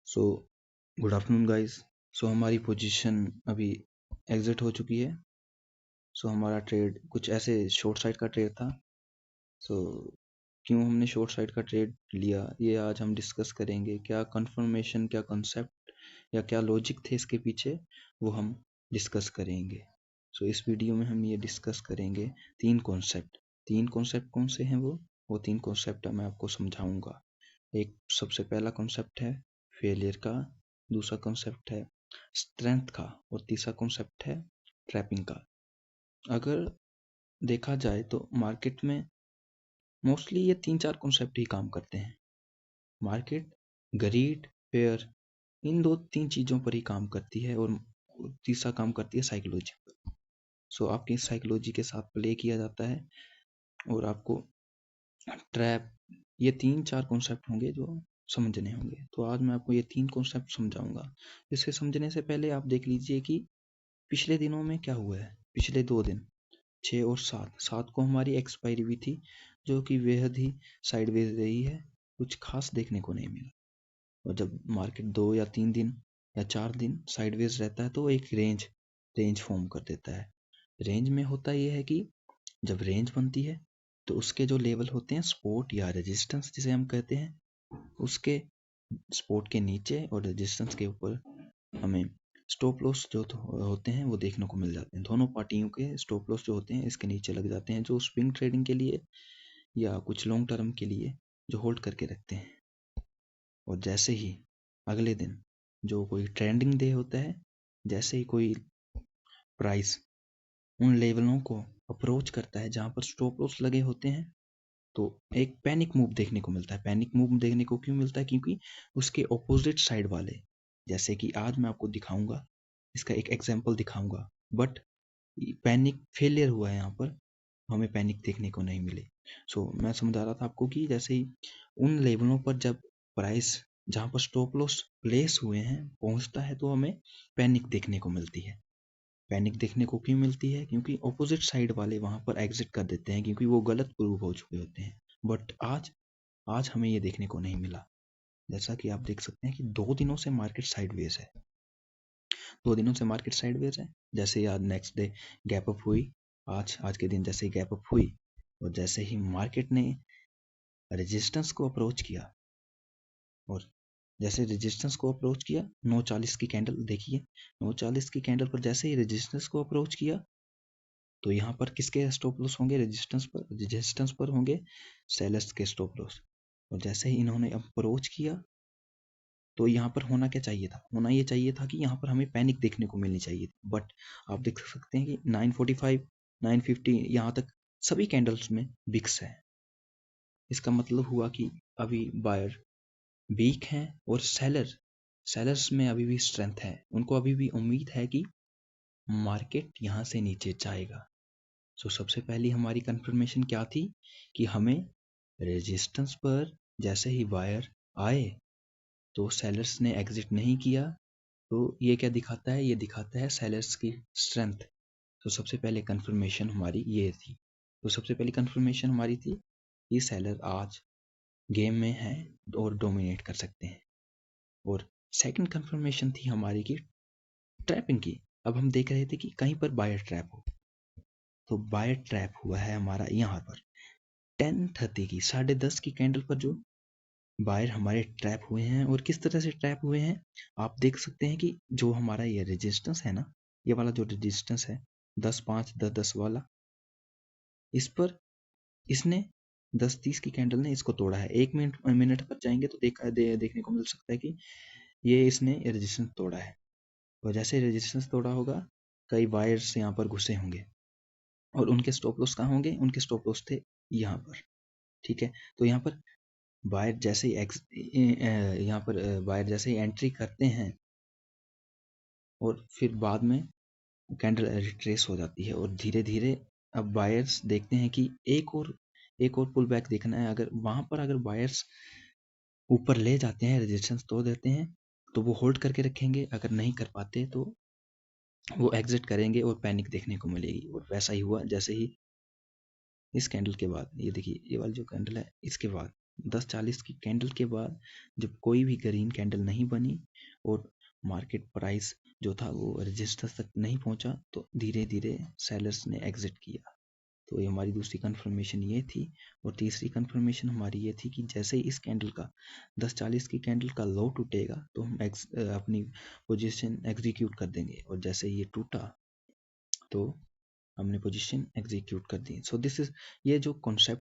सो good afternoon guys. So हमारी position अभी exit हो चुकी है। सो हमारा ट्रेड कुछ ऐसे शॉर्ट साइड का ट्रेड था। सो क्यों हमने शॉर्ट साइड का ट्रेड लिया ये आज हम डिस्कस करेंगे। क्या कंफर्मेशन, क्या कॉन्सेप्ट या क्या लॉजिक थे इसके पीछे, वो हम डिस्कस करेंगे। सो इस वीडियो में हम ये डिस्कस करेंगे तीन कॉन्सेप्ट कौन से हैं वो तीन कॉन्सेप्ट मैं आपको समझाऊंगा। एक सबसे पहला कॉन्सेप्ट है फेलियर का, दूसरा कॉन्सेप्ट है स्ट्रेंथ का और तीसरा कॉन्सेप्ट है ट्रैपिंग का। अगर देखा जाए तो मार्केट में मोस्टली ये तीन चार कॉन्सेप्ट ही काम करते हैं। मार्केट ग्रीड, फेयर, इन दो तीन चीज़ों पर ही काम करती है और तीसरा काम करती है साइकोलॉजी पर। सो आपकी साइकोलॉजी के साथ प्ले किया जाता है और आपको ट्रैप, ये तीन चार कॉन्सेप्ट होंगे जो समझने होंगे। तो आज मैं आपको ये तीन कॉन्सेप्ट समझाऊंगा। इसे समझने से पहले आप देख लीजिए कि पिछले दिनों में क्या हुआ है। पिछले 2 दिन 6 और 7 को हमारी एक्सपायरी भी थी, जो कि बेहद ही साइडवेज रही है, कुछ खास देखने को नहीं मिला। और जब मार्केट 2 या 3 दिन या 4 दिन साइडवेज रहता है तो एक रेंज फॉर्म कर देता है। रेंज में होता यह है कि जब रेंज बनती है तो उसके जो लेवल होते हैं सपोर्ट या रेजिस्टेंस जिसे हम कहते हैं, उसके सपोर्ट के नीचे और रेजिस्टेंस के ऊपर हमें स्टॉप लॉस जो होते हैं वो देखने को मिल जाते हैं। दोनों पार्टियों के स्टॉप लॉस जो होते हैं इसके नीचे लग जाते हैं, जो स्विंग ट्रेडिंग के लिए या कुछ लॉन्ग टर्म के लिए जो होल्ड करके रखते हैं। और जैसे ही अगले दिन जो कोई ट्रेंडिंग डे होता है, जैसे ही कोई प्राइस उन लेवलों को अप्रोच करता है जहाँ पर स्टॉप लॉस लगे होते हैं, तो एक पैनिक मूव देखने को मिलता है। पैनिक मूव देखने को क्यों मिलता है? क्योंकि उसके ऑपोजिट साइड वाले, जैसे कि आज मैं आपको दिखाऊंगा, इसका एक एग्जांपल दिखाऊंगा, बट पैनिक फेलियर हुआ है यहाँ पर, हमें पैनिक देखने को नहीं मिले। मैं समझा रहा था आपको कि जैसे ही उन लेवलों पर जब प्राइस जहाँ पर स्टॉप लॉस प्लेस हुए हैं पहुंचता है तो हमें पैनिक देखने को मिलती है। पैनिक देखने को क्यों मिलती है? क्योंकि ऑपोजिट साइड वाले वहां पर एग्जिट कर देते हैं, क्योंकि वो गलत प्रूव हो चुके होते हैं। बट आज हमें ये देखने को नहीं मिला। जैसा कि आप देख सकते हैं कि 2 दिनों से मार्केट साइडवेज है। 2 दिनों से मार्केट साइडवेज है। जैसे ही आज नेक्स्ट डे गैप अप हुई, आज के दिन जैसे ही गैप अप हुई और जैसे ही मार्केट ने रेजिस्टेंस को अप्रोच किया, और जैसे रेजिस्टेंस को अप्रोच किया 940 की कैंडल देखिए, 940 की कैंडल पर जैसे ही रेजिस्टेंस को अप्रोच किया तो यहाँ पर किसके स्टॉप लॉस होंगे? रेजिस्टेंस पर होंगे सेलर्स के स्टॉप लॉस। और जैसे ही इन्होंने अप्रोच किया तो यहाँ पर होना क्या चाहिए था? होना ये चाहिए था कि यहाँ पर हमें पैनिक देखने को मिलनी चाहिए थी। बट आप देख सकते हैं कि 945, 950 यहाँ तक सभी कैंडल्स में बिक्स है। इसका मतलब हुआ कि अभी बायर वीक हैं और सेलर्स में अभी भी स्ट्रेंथ है। उनको अभी भी उम्मीद है कि मार्केट यहाँ से नीचे जाएगा। सबसे पहली हमारी कंफर्मेशन क्या थी कि हमें रेजिस्टेंस पर जैसे ही बायर आए तो सेलर्स ने एग्जिट नहीं किया, तो ये क्या दिखाता है? ये दिखाता है सेलर्स की स्ट्रेंथ। सबसे पहले कंफर्मेशन हमारी ये थी। सबसे पहली कंफर्मेशन हमारी थी कि सेलर आज गेम में है और डोमिनेट कर सकते हैं। और सेकंड कंफर्मेशन थी हमारी की ट्रैपिंग की। अब हम देख रहे थे कि कहीं पर बायर ट्रैप हो, तो बायर ट्रैप हुआ है हमारा यहाँ पर 10:30 की 10:30 की कैंडल पर जो बायर हमारे ट्रैप हुए हैं। और किस तरह से ट्रैप हुए हैं आप देख सकते हैं कि जो हमारा ये रेजिस्टेंस है ना, ये वाला जो रेजिस्टेंस है 10-5 10-10 वाला, इस पर इसने 10-30 की कैंडल ने इसको तोड़ा है। 1 मिनट पर जाएंगे तो देखने को मिल सकता है कि ये इसने रेजिस्टेंस तोड़ा है। और जैसे रेजिस्टेंस तोड़ा होगा कई बायर्स यहाँ पर घुसे होंगे और उनके स्टॉप लॉस कहाँ होंगे? उनके स्टॉप लॉस थे यहाँ पर। ठीक है, तो यहाँ पर बायर जैसे ही बायर जैसे ही एंट्री करते हैं और फिर बाद में कैंडल रिट्रेस हो जाती है और धीरे धीरे अब बायर्स देखते हैं कि एक और पुल बैक देखना है। अगर बायर्स ऊपर ले जाते हैं, रेजिस्टेंस तोड़ देते हैं, तो वो होल्ड करके रखेंगे। अगर नहीं कर पाते तो वो एग्जिट करेंगे और पैनिक देखने को मिलेगी। और वैसा ही हुआ। जैसे ही इस कैंडल के बाद, ये देखिए ये वाली जो कैंडल है इसके बाद 10:40 की कैंडल के बाद जब कोई भी ग्रीन कैंडल नहीं बनी और मार्केट प्राइस जो था वो रजिस्टर तक नहीं पहुंचा, तो धीरे धीरे सेलर्स ने एग्जिट किया। तो ये हमारी दूसरी कंफर्मेशन ये थी। और तीसरी कंफर्मेशन हमारी ये थी कि जैसे ही इस कैंडल का 10:40 की कैंडल का लो टूटेगा तो हम अपनी पोजीशन एग्जीक्यूट कर देंगे, और जैसे ये टूटा तो हमने पोजीशन एग्जीक्यूट कर दी। सो दिस इज, ये जो कॉन्सेप्ट